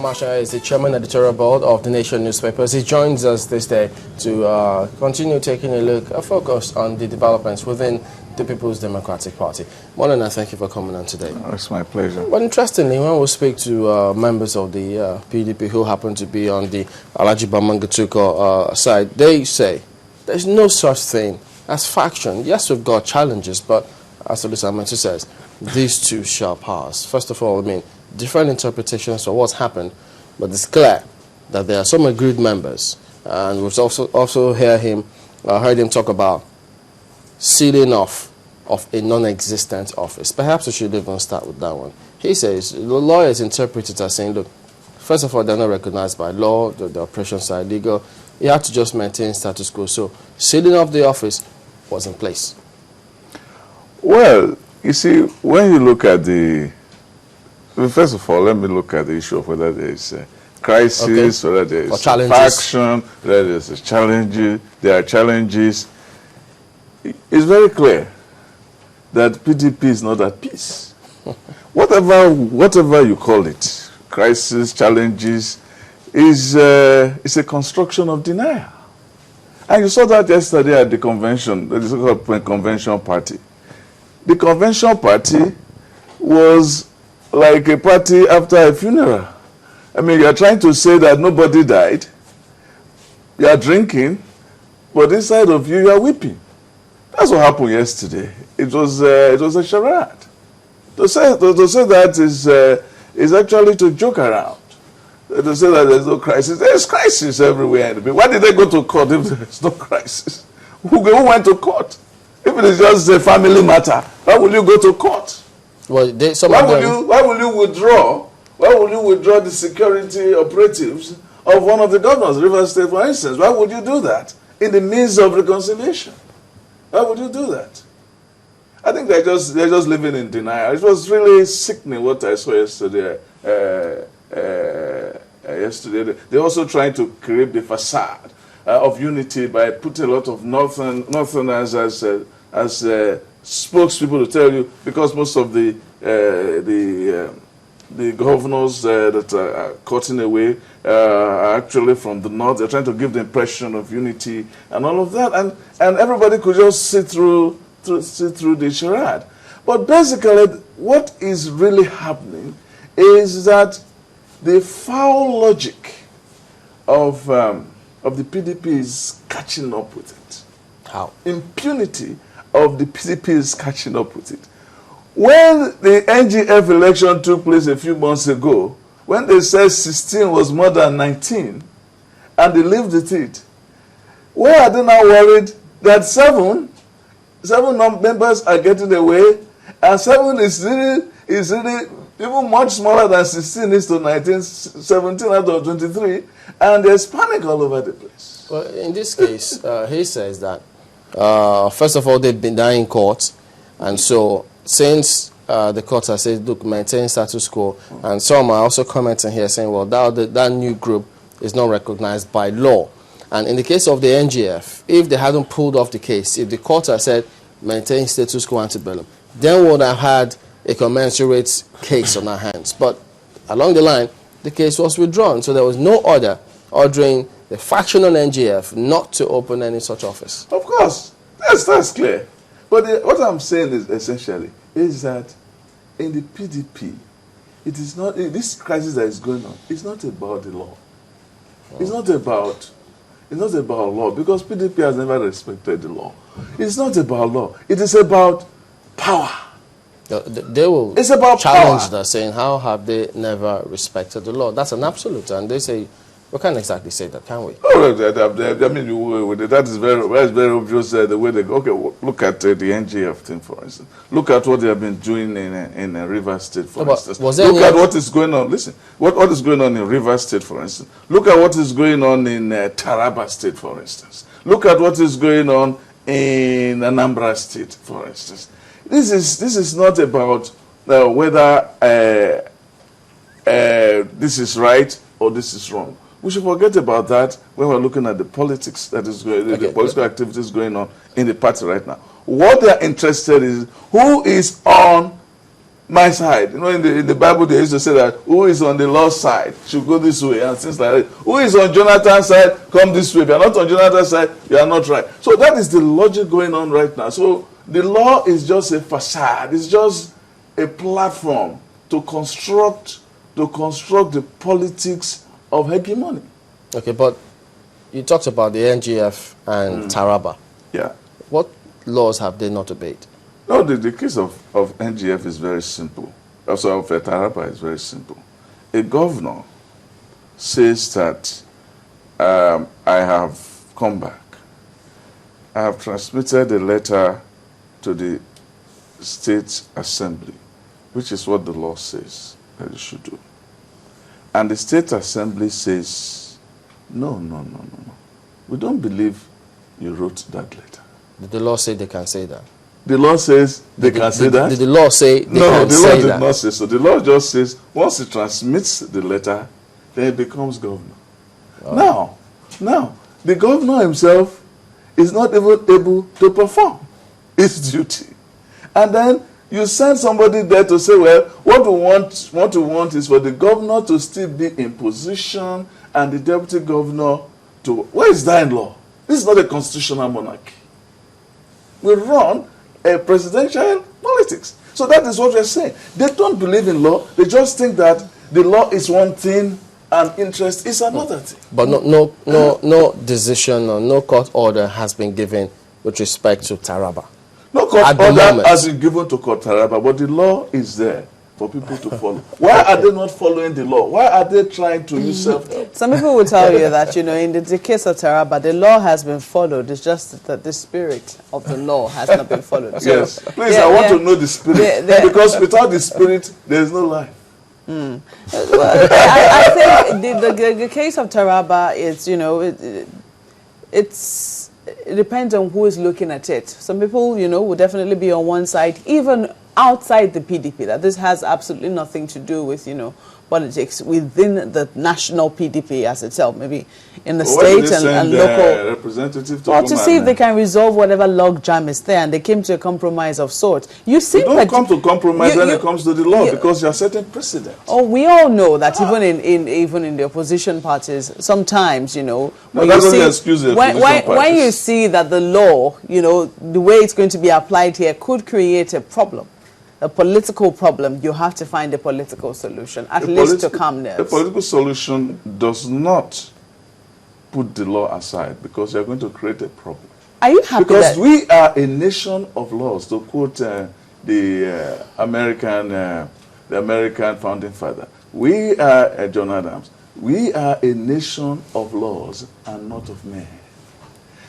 Omatseye is the chairman editorial board of the Nation newspapers. He joins us this day to continue taking a focus on the developments within the People's Democratic Party. Molana, thank you for coming on today. Oh, it's my pleasure. But interestingly, when we speak to members of the PDP who happen to be on the Alhaji Bamangatuko side, they say there's no such thing as faction. Yes, we've got challenges, but as Olusegun says, these two shall pass. First of all, I mean, different interpretations of what's happened, but it's clear that there are some agreed members, and we've also heard him talk about sealing off of a non-existent office. Perhaps we should even start with that one. He says the lawyers interpret it as saying, look, first of all, they're not recognized by law, the operations are illegal. You have to just maintain status quo. So sealing off the office was in place. Well, you see, when you look at first of all, let me look at the issue of whether there is a crisis, whether there is a faction, whether there is a challenge. There are challenges. It's very clear that PDP is not at peace. Whatever you call it, crisis, challenges, is a construction of denial. And you saw that yesterday at the convention, the so-called convention party. The convention party was like a party after a funeral. I mean, you're trying to say that nobody died. You are drinking, but inside of you, you are weeping. That's what happened yesterday. It was a charade. To say that is actually to joke around. To say that there's no crisis. There's crisis everywhere. Why did they go to court if there's no crisis? Who went to court? If it is just a family matter, why will you go to court? Well, why will you withdraw? Why will you withdraw the security operatives of one of the governors, Rivers State, for instance? Why would you do that in the midst of reconciliation? Why would you do that? I think they're just living in denial. It was really sickening what I saw yesterday. They're also trying to create the facade of unity by putting a lot of Northerners as spokespeople to tell you, because most of the governors that are cutting away are actually from the north. They're trying to give the impression of unity and all of that, and everybody could just sit through the charade. But basically, what is really happening is that the foul logic of the PDP is catching up with it. How? Impunity of the PDP is catching up with it. When the NGF election took place a few months ago, when they said 16 was more than 19, and they lived with it, why are they now worried that seven members are getting away, and 7 is really even much smaller than 16 is to 19, 17 out of 23, and there's panic all over the place. Well, in this case, he says that first of all, they've been dying in court, and so since the court has said, look, maintain status quo, and some are also commenting here saying, well, that new group is not recognized by law. And in the case of the NGF, if they hadn't pulled off the case, if the court had said, maintain status quo antebellum, then we would have had a commensurate case on our hands. But along the line, the case was withdrawn, so there was no order ordering the factional NGF not to open any such office. Of course, that's clear. But what I'm saying is essentially is that in the PDP, it is not this crisis that is going on. It's not about the law. It's not about law, because PDP has never respected the law. It's not about law. It is about power. They will it's about challenge power. that, saying, how have they never respected the law? That's an absolute. And they say, we can't exactly say that, can we? Oh, I mean, that is very obvious the way they go. Okay, look at the NGF thing, for instance. Look at what they have been doing in Rivers State, for instance. Look at what is going on. Listen, what is going on in Rivers State, for instance. Look at what is going on in Taraba State, for instance. Look at what is going on in Anambra State, for instance. This is not about whether this is right or this is wrong. We should forget about that when we're looking at the politics that is going, the political activities going on in the party right now. What they're interested in is who is on my side. You know, in the Bible, they used to say that who is on the Lord's side should go this way and things like that. Who is on Jonathan's side, come this way. If you are not on Jonathan's side, you are not right. So that is the logic going on right now. So the law is just a facade. It's just a platform to construct the politics of hegemony. Okay, but you talked about the NGF and Taraba. Yeah. What laws have they not obeyed? No, the case of NGF is very simple. Also, of Taraba is very simple. A governor says that I have come back. I have transmitted a letter to the State Assembly, which is what the law says that you should do. And the State Assembly says, no. We don't believe you wrote that letter. Did the law say they can say that? The law says they can say that? Did the law say they no, can the say law that? did not say so. The law just says once he transmits the letter, then he becomes governor. Oh. Now, the governor himself is not even able to perform his duty. And then you send somebody there to say, well, what we want is for the governor to still be in position and the deputy governor to... Where is that in law? This is not a constitutional monarchy. We run a presidential politics. So that is what we're saying. They don't believe in law. They just think that the law is one thing and interest is another thing. But no decision or no court order has been given with respect to Taraba. No court order has been given to Court Taraba, but the law is there for people to follow. Why are they not following the law? Why are they trying to use self-help? Some people will tell you that, you know, in the case of Taraba, the law has been followed. It's just that the spirit of the law has not been followed. So, yes. Please, I want to know the spirit. Because without the spirit, there is no life. Well, I think the case of Taraba is, you know, it depends on who is looking at it. Some people, you know, will definitely be on one side, even outside the PDP, that this has absolutely nothing to do with, you know, politics within the national PDP as itself, maybe in the state and local representative to see if they can resolve whatever log jam is there, and they came to a compromise of sorts. You don't come to compromise when it comes to the law because you are setting precedent. Oh, we all know that even in the opposition parties, sometimes, you know, when you see that the law, you know, the way it's going to be applied here could create a problem. A political problem, you have to find a political solution, at least to calm nerves. A political solution does not put the law aside because you're going to create a problem. Are you happy because we are a nation of laws, to quote the American founding father. We are, John Adams, we are a nation of laws and not of men.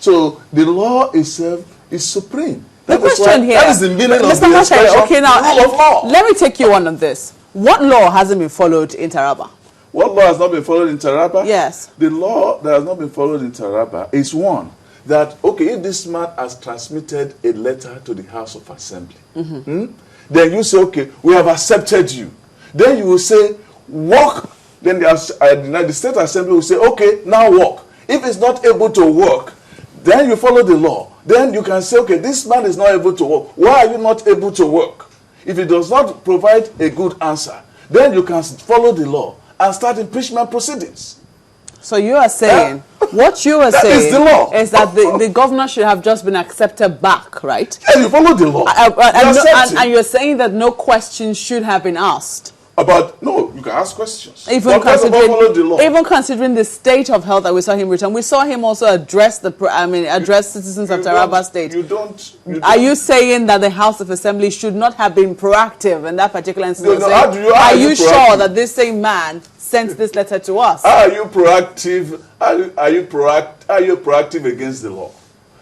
So the law itself is supreme. The question here, that is the meaning of the expression, okay, now, rule of law. Let me take you on this. What law hasn't been followed in Taraba? What law has not been followed in Taraba? Yes. The law that has not been followed in Taraba is one, that, okay, if this man has transmitted a letter to the House of Assembly, then you say, okay, we have accepted you. Then you will say, work. Then the State Assembly will say, okay, now work. If it's not able to work, then you follow the law. Then you can say, okay, this man is not able to work. Why are you not able to work? If he does not provide a good answer, then you can follow the law and start impeachment proceedings. So you are saying, what you are saying is that the governor should have just been accepted back, right? Yeah, you follow the law. And you're saying that no questions should have been asked. No, you can ask questions. Even considering the state of health that we saw him return, we saw him also address citizens of Taraba State. Are you saying that the House of Assembly should not have been proactive in that particular instance? Are you sure that this same man sent this letter to us? Are you proactive? Are you proactive against the law?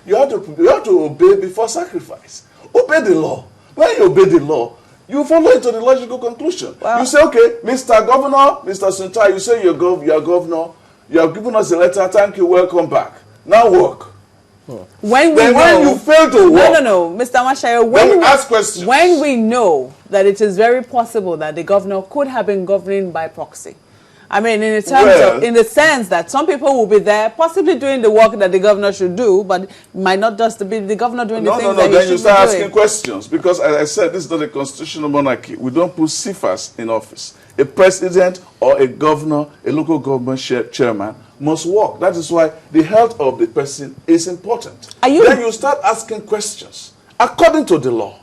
You have to obey before sacrifice. Obey the law. When you obey the law, you follow it to the logical conclusion. Wow. You say, okay, Mr. Governor, Mr. Suntai, you say you're governor, you have given us a letter, thank you, welcome back. Now work. When you fail to work. No, Mr. Omatseye, when we know that it is very possible that the governor could have been governing by proxy, I mean, in the sense that some people will be there, possibly doing the work that the governor should do, but it might not just be the governor doing the things that he should be doing. Then you start asking questions, because as I said, this is not a constitutional monarchy. We don't put CFAs in office. A president or a governor, a local government chairman must work. That is why the health of the person is important. Then you start asking questions. According to the law,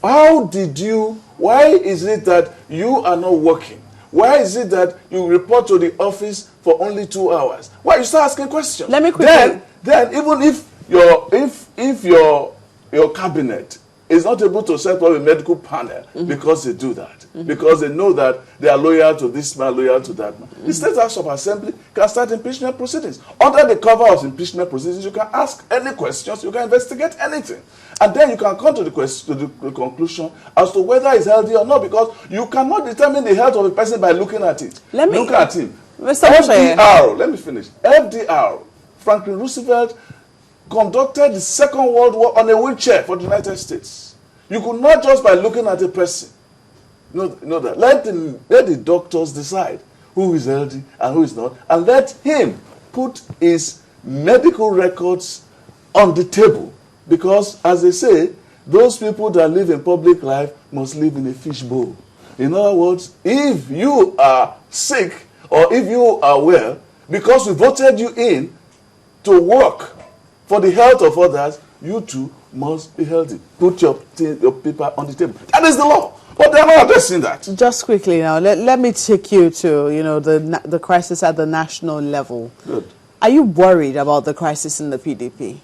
why is it that you are not working? Why is it that you report to the office for only 2 hours? Why you start asking questions? Let me quickly. Then even if your cabinet is not able to set up a medical panel because they do that, because they know that they are loyal to this man, loyal to that man. The State House of Assembly can start impeachment proceedings. Under the cover of impeachment proceedings, you can ask any questions, you can investigate anything. And then you can come to the conclusion as to whether it's healthy or not, because you cannot determine the health of a person by looking at it. Look at him. FDR, let me finish. FDR, Franklin Roosevelt, conducted the Second World War on a wheelchair for the United States. You could not just by looking at a person. Know that. Let the doctors decide who is healthy and who is not, and let him put his medical records on the table. Because, as they say, those people that live in public life must live in a fishbowl. In other words, if you are sick or if you are well, because we voted you in to work for the health of others, you too must be healthy. Put your paper on the table. That is the law. But they're not addressing that. Just quickly now, let me take you to the crisis at the national level. Good. Are you worried about the crisis in the PDP?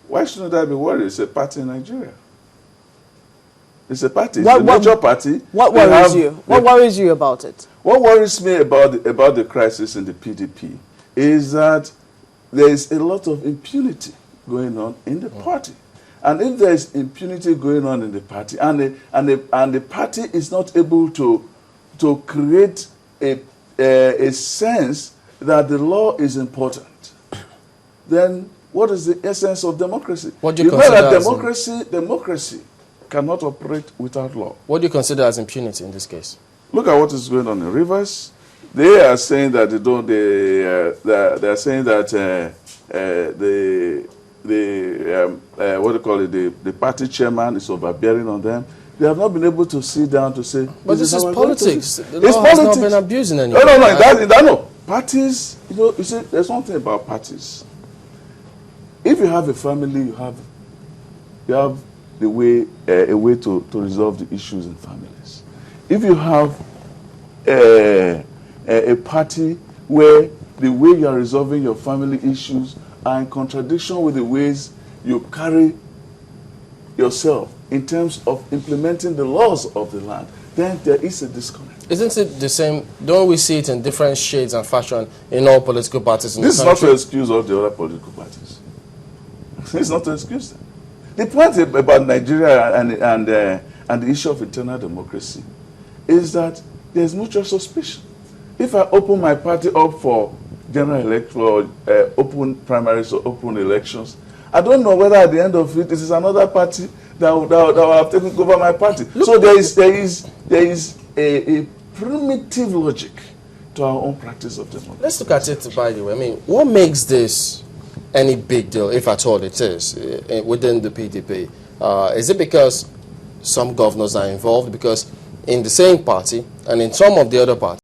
Why shouldn't I be worried? It's a party in Nigeria. It's a party. It's a major party. What worries you? What worries you about it? What worries me about the crisis in the PDP is that there is a lot of impunity going on in the party. And if there is impunity going on in the party, and the party is not able to create a sense that the law is important, then what is the essence of democracy? What do you consider that democracy cannot operate without law. What do you consider as impunity in this case? Look at what is going on in Rivers. They are saying that they don't. They are saying that what do you call it? The party chairman is overbearing on them. They have not been able to sit down to say. But this is politics. The law has not been abusing anyone. No. Parties. You see, there's one thing about parties. If you have a family, you have the way a way to resolve the issues in families. If you have a party where the way you are resolving your family issues are in contradiction with the ways you carry yourself in terms of implementing the laws of the land, then there is a disconnect. Isn't it the same? Don't we see it in different shades and fashion in all political parties in this the country? This is not to excuse all the other political parties. It's not to excuse them. The point about Nigeria and the issue of internal democracy is that there's mutual suspicion. If I open my party up for general election, or open primaries or open elections, I don't know whether at the end of it, this is another party that will have taken over my party. So there is a primitive logic to our own practice of democracy. Let's look at it by the way. I mean, what makes this any big deal, if at all it is, within the PDP? Is it because some governors are involved? Because in the same party and in some of the other parties,